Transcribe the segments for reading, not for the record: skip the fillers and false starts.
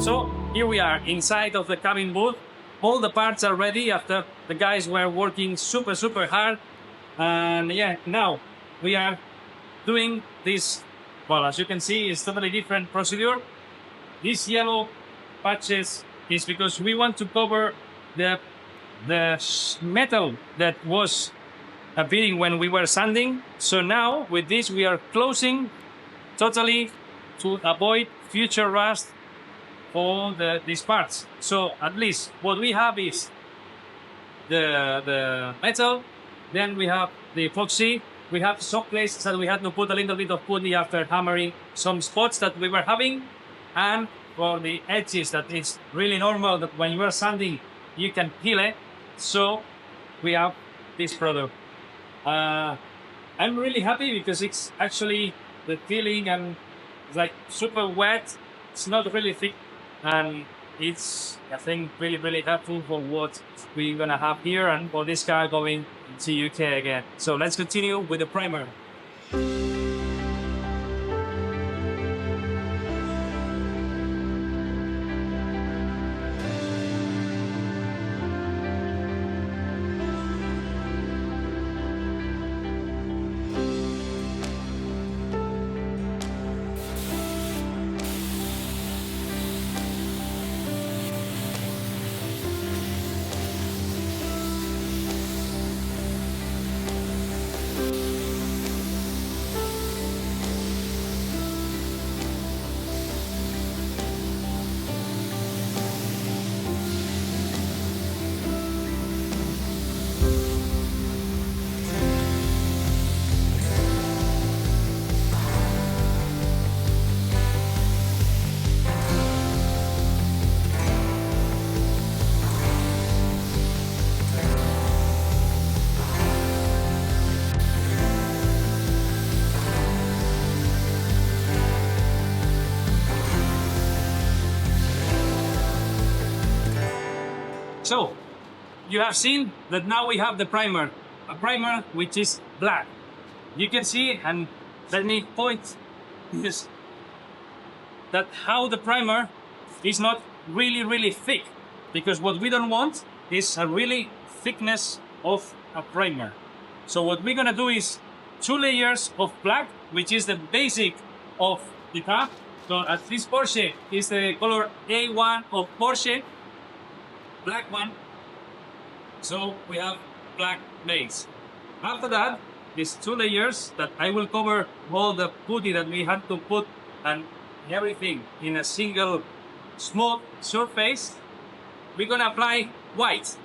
So here we are inside of the cabin booth. All the parts are ready after the guys were working super hard. And yeah, now we are doing this. Well, as you can see, it's totally different procedure. These yellow patches is because we want to cover the metal that was appearing when we were sanding. So now with this we are closing totally to avoid future rust for these parts. So at least what we have is the metal, then we have the epoxy, we have some places that we had to put a little bit of putty after hammering some spots that we were having, and for the edges that is really normal that when you are sanding you can peel it. So we have this product. I'm really happy because it's actually the feeling and it's like super wet. It's not really thick, and it's, I think, really helpful for what we're gonna have here and for this car going to UK again. So let's continue with the primer. So, you have seen that now we have the primer, a primer which is black. You can see, and let me point this, that how the primer is not really thick, because what we don't want is a really thickness of a primer. So what we're gonna do is 2 layers of black, which is the basic of the car. So at this Porsche is the color A1 of Porsche, black one. So we have black base. After that, these 2 layers that I will cover all the putty that we had to put and everything in a single smooth surface. We're gonna apply white.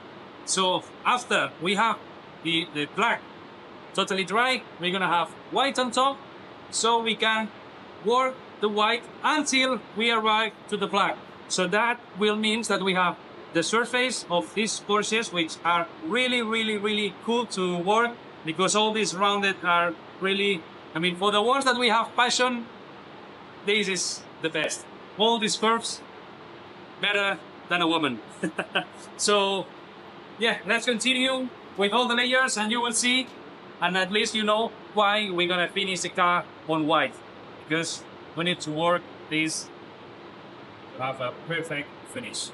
So after we have the black totally dry, we're gonna have white on top, so we can work the white until we arrive to the black. So that will mean that we have the surface of these Porsches, which are really cool to work, because all these rounded are really, I mean, for the ones that we have passion, this is the best. All these curves, better than a woman. So yeah, let's continue with all the layers and you will see, and at least you know why we're gonna finish the car on white, because we need to work this to have a perfect finish.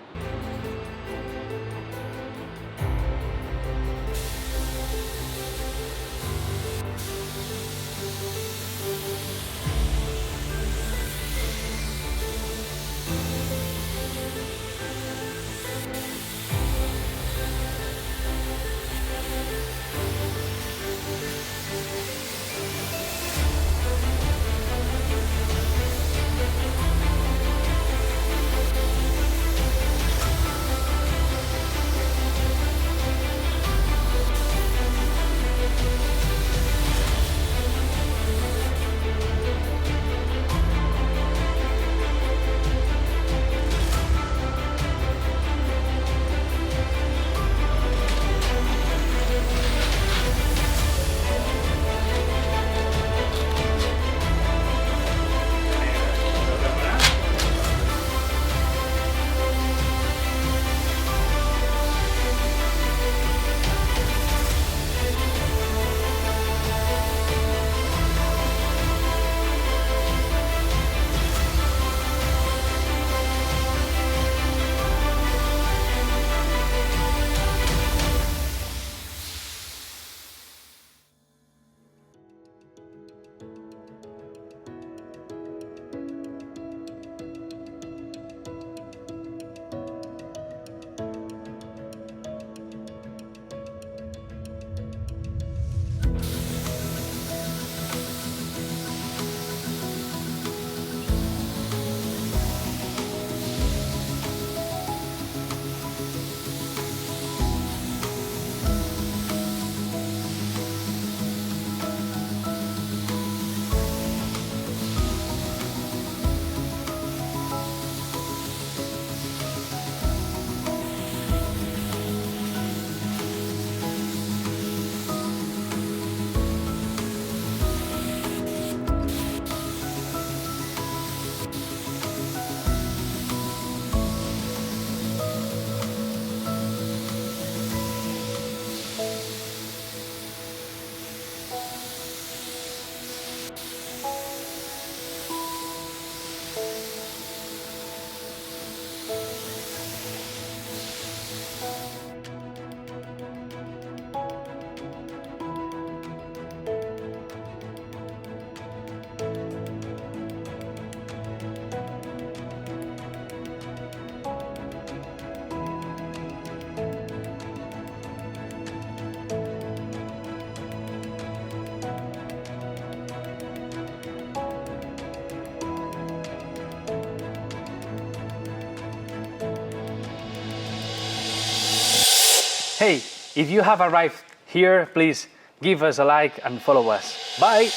Hey, if you have arrived here, please give us a like and follow us. Bye!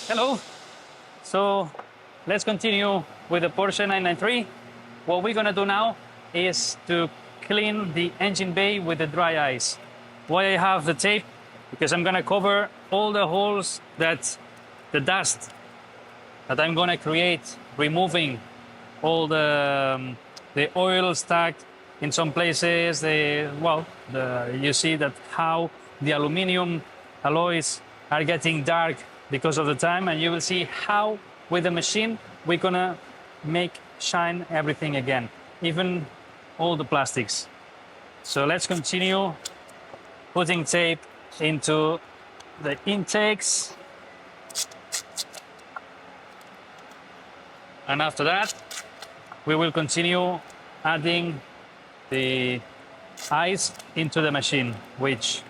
Hello! So let's continue with the Porsche 993. What we're gonna do now is to clean the engine bay with the dry ice. Why I have the tape? Because I'm gonna cover all the holes that the dust that I'm gonna create, removing all the oil stacked in some places. You see that how the aluminum alloys are getting dark because of the time, and you will see how with the machine we're gonna make shine everything again, even all the plastics. So let's continue putting tape into the intakes. And after that, we will continue adding the ice into the machine, which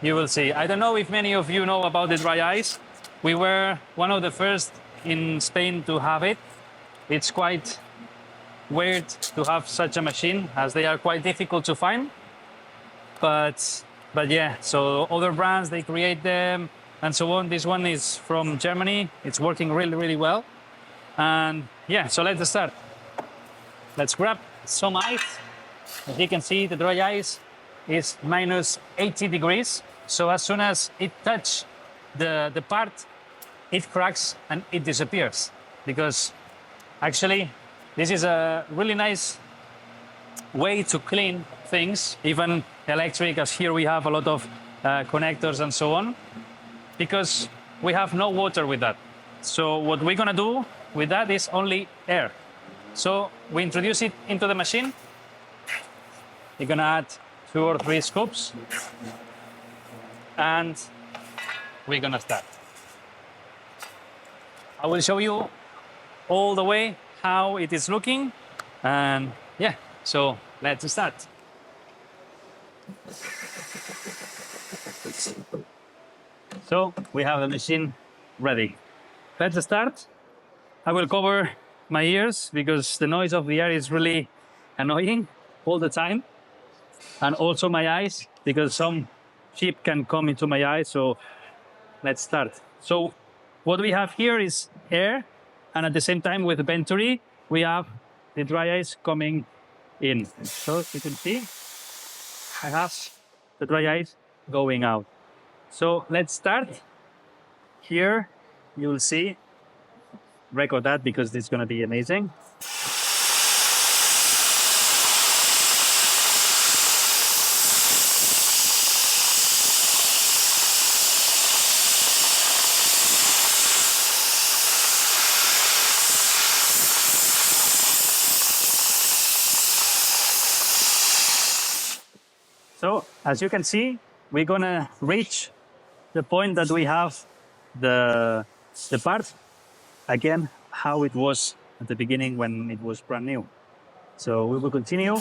you will see. I don't know if many of you know about the dry ice. We were one of the first in Spain to have it. It's quite weird to have such a machine, as they are quite difficult to find. But yeah, so other brands, they create them and so on. This one is from Germany. It's working really, really well. And yeah, so let's start. Let's grab some ice. As you can see, the dry ice is minus 80 degrees. So as soon as it touches the part, it cracks and it disappears. Because actually, this is a really nice way to clean things, even electric, as here we have a lot of connectors and so on, because we have no water with that. So what we're gonna do with that is only air. So we introduce it into the machine. You're gonna add 2 or 3 scoops, and we're gonna start. I will show you all the way how it is looking, and yeah, so let's start. So we have the machine ready. Let's start. I will cover my ears because the noise of the air is really annoying all the time. And also my eyes, because some sheep can come into my eyes. So let's start. So what we have here is air, and at the same time with the Venturi, we have the dry ice coming in. So you can see, I have the dry ice going out. So let's start. Here you will see, record that because this is going to be amazing. So as you can see, we're going to reach the point that we have the part again how it was at the beginning when it was brand new. So we will continue.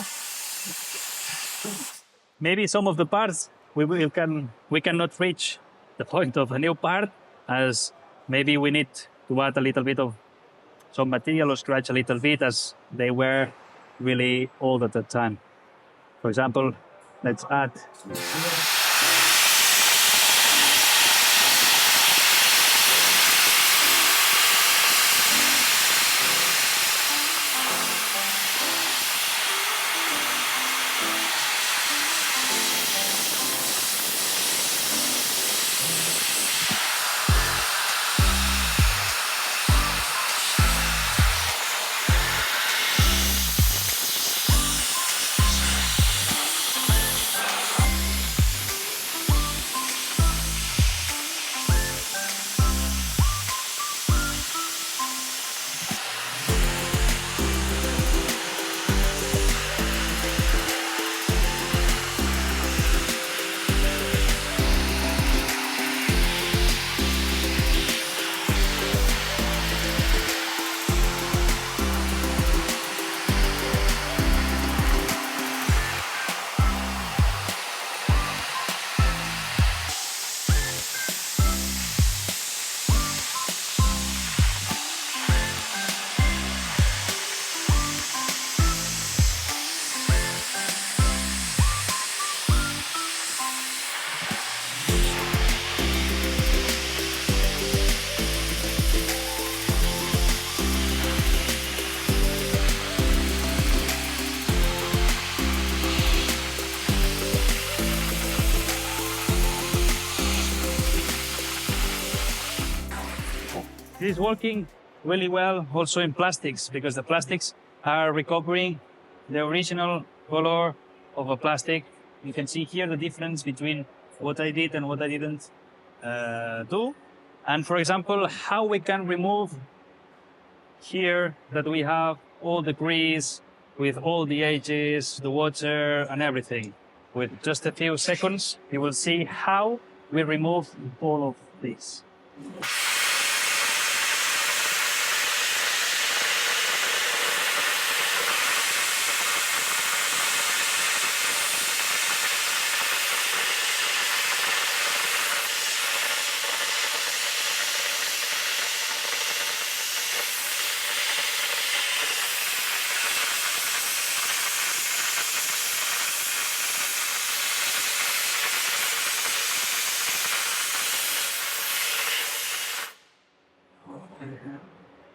Maybe some of the parts we cannot reach the point of a new part, as maybe we need to add a little bit of some material or scratch a little bit, as they were really old at that time. For example, let's add is working really well also in plastics, because the plastics are recovering the original color of a plastic. You can see here the difference between what I did and what I didn't do. And for example, how we can remove here that we have all the grease with all the edges, the water and everything. With just a few seconds, you will see how we remove all of this.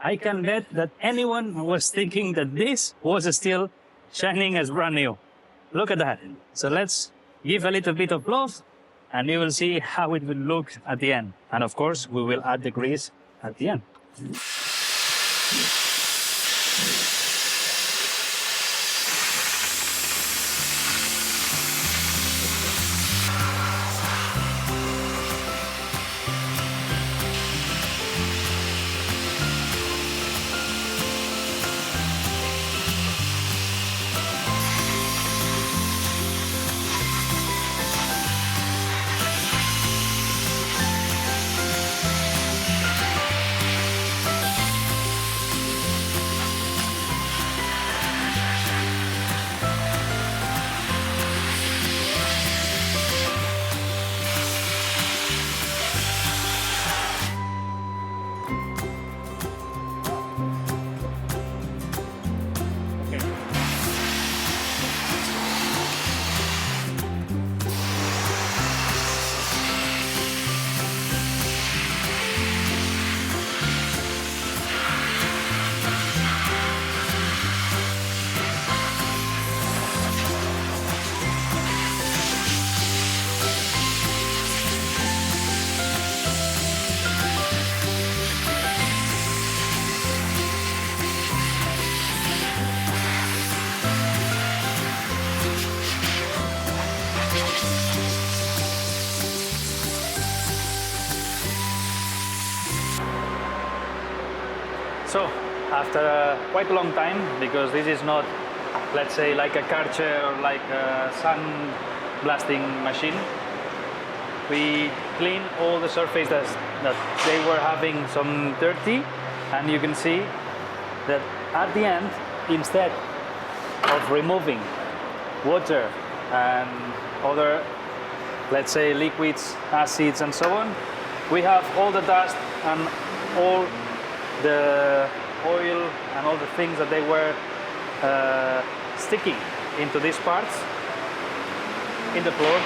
I can bet that anyone was thinking that this was still shining as brand new. Look at that. So let's give a little bit of love and you will see how it will look at the end. And of course, we will add the grease at the end. So, after quite a long time, because this is not, let's say, like a Karcher or like a sun blasting machine, we clean all the surface that they were having some dirty, and you can see that at the end, instead of removing water and other, let's say, liquids, acids and so on, we have all the dust and all the oil and all the things that they were sticking into these parts in the floor.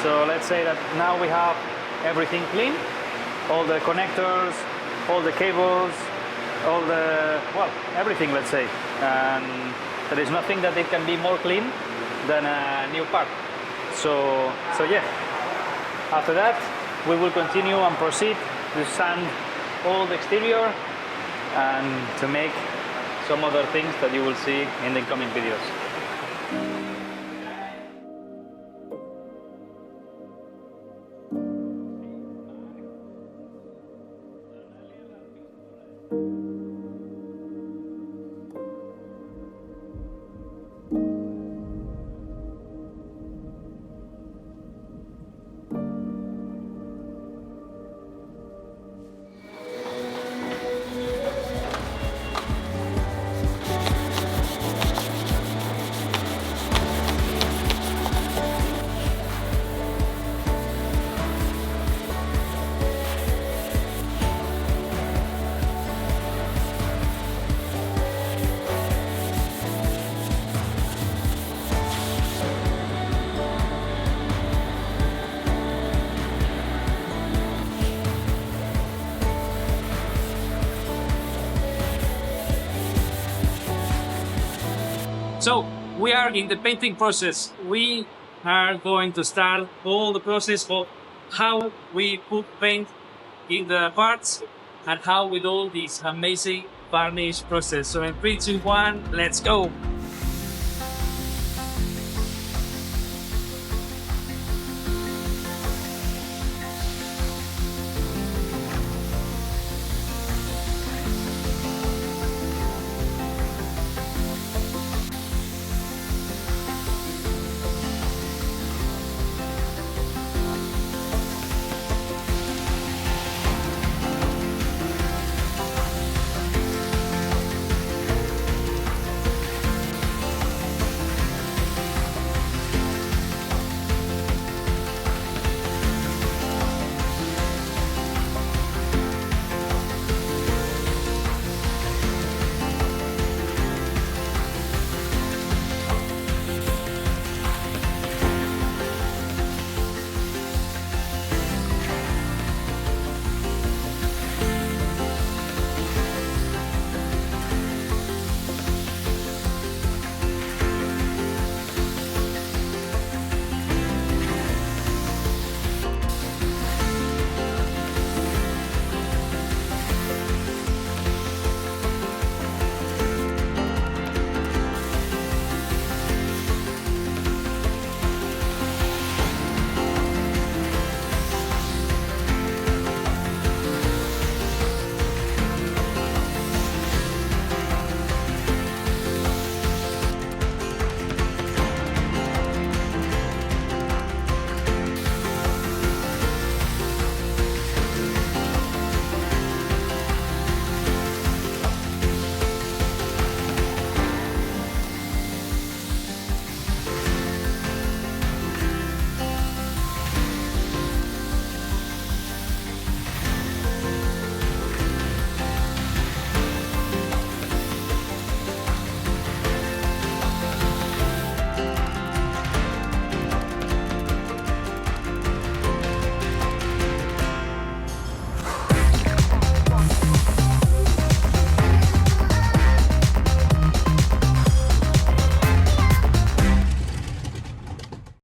So let's say that now we have everything clean, all the connectors, all the cables, all the, well, everything, let's say. And there is nothing that it can be more clean than a new part. So yeah, after that we will continue and proceed to sand all the exterior and to make some other things that you will see in the coming videos. So we are in the painting process. We are going to start all the process of how we put paint in the parts and how we do this amazing varnish process. So in 3, 2, 1, let's go.